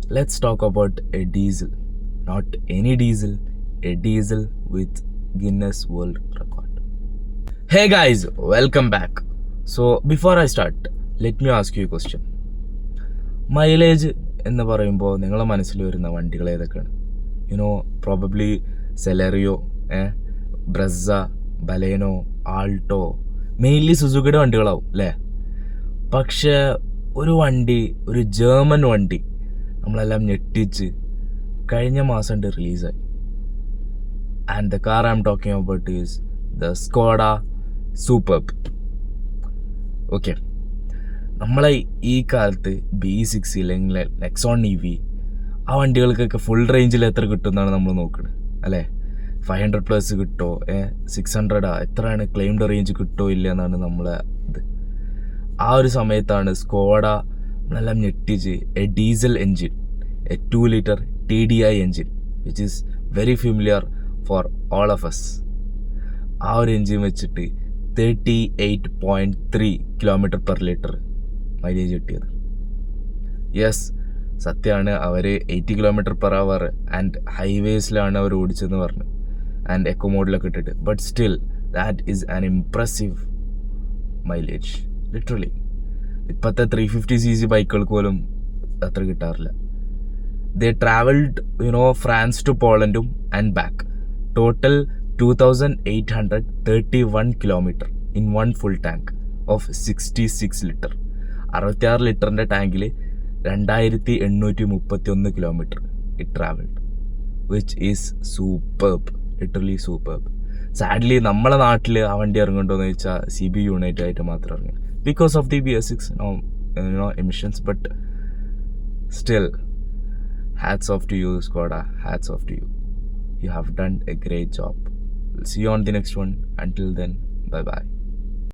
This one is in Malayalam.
let's talk about a diesel. Not any diesel, a diesel with Guinness World Record. Hey guys, welcome back. So before I start, let me ask you a question. Mileage എന്ന് പറയുമ്പോൾ നിങ്ങളുടെ മനസ്സിൽ വരുന്ന വണ്ടികൾ ഏതൊക്കെയാണ്? Probably Celerio, Brezza, Baleno, Alto, mainly സുസുക്കിയുടെ വണ്ടികളാവും അല്ലേ? പക്ഷേ ഒരു വണ്ടി, ഒരു ജർമ്മൻ വണ്ടി നമ്മളെല്ലാം ഞെട്ടിച്ച് കഴിഞ്ഞ മാസം റിലീസായി. And the car I am talking about is the Skoda Superb. Okay, നമ്മളെ ഈ കാലത്ത് BE6 അല്ലെങ്കിൽ നെക്സോൺ EV ആ വണ്ടികൾക്കൊക്കെ ഫുൾ റേഞ്ചിൽ എത്ര കിട്ടുമെന്നാണ് നമ്മൾ നോക്കുന്നത് അല്ലേ? 500+ കിട്ടോ, 600 എത്രയാണ് ക്ലെയിംഡ് റേഞ്ച് കിട്ടോ ഇല്ല എന്നാണ് നമ്മളെ ഇത്. ആ ഒരു സമയത്താണ് സ്കോഡ നമ്മളെല്ലാം ഞെട്ടിച്ച് a diesel engine, a 2 liter TDI engine which is very familiar for all of us. ആ ഒരു എൻജിൻ വെച്ചിട്ട് 38.3 km/L മൈലേജ് കിട്ടിയത്. യെസ്, സത്യമാണ്. അവർ 80 km/h ആൻഡ് ഹൈവേസിലാണ് അവർ ഓടിച്ചതെന്ന് പറഞ്ഞു, ആൻഡ് എക്കോ മോഡിലൊക്കെ ഇട്ടിട്ട്. But still that is an impressive mileage. Literally ഇപ്പോഴത്തെ 350cc ബൈക്കുകൾക്ക് പോലും അത്ര കിട്ടാറില്ല. ദേ ട്രാവൽഡ് ഫ്രാൻസ് ടു പോളണ്ടും and back. Total 2831 km in one full tank of 66 liter. 66 ലിറ്ററിൻ്റെ ടാങ്കിൽ 2831 km it travelled, which is superb, literally superb. Sadly നമ്മളെ നാട്ടിൽ ആ വണ്ടി ഇറങ്ങുന്നുണ്ടോയെന്ന് ചോദിച്ചാൽ CB യൂണിറ്റ് ആയിട്ട് മാത്രം ഇറങ്ങി because of the BS6 emissions. But still, hats off to you, Skoda. Hats off to you. You have done a great job. We'll see you on the next one. Until then, bye-bye.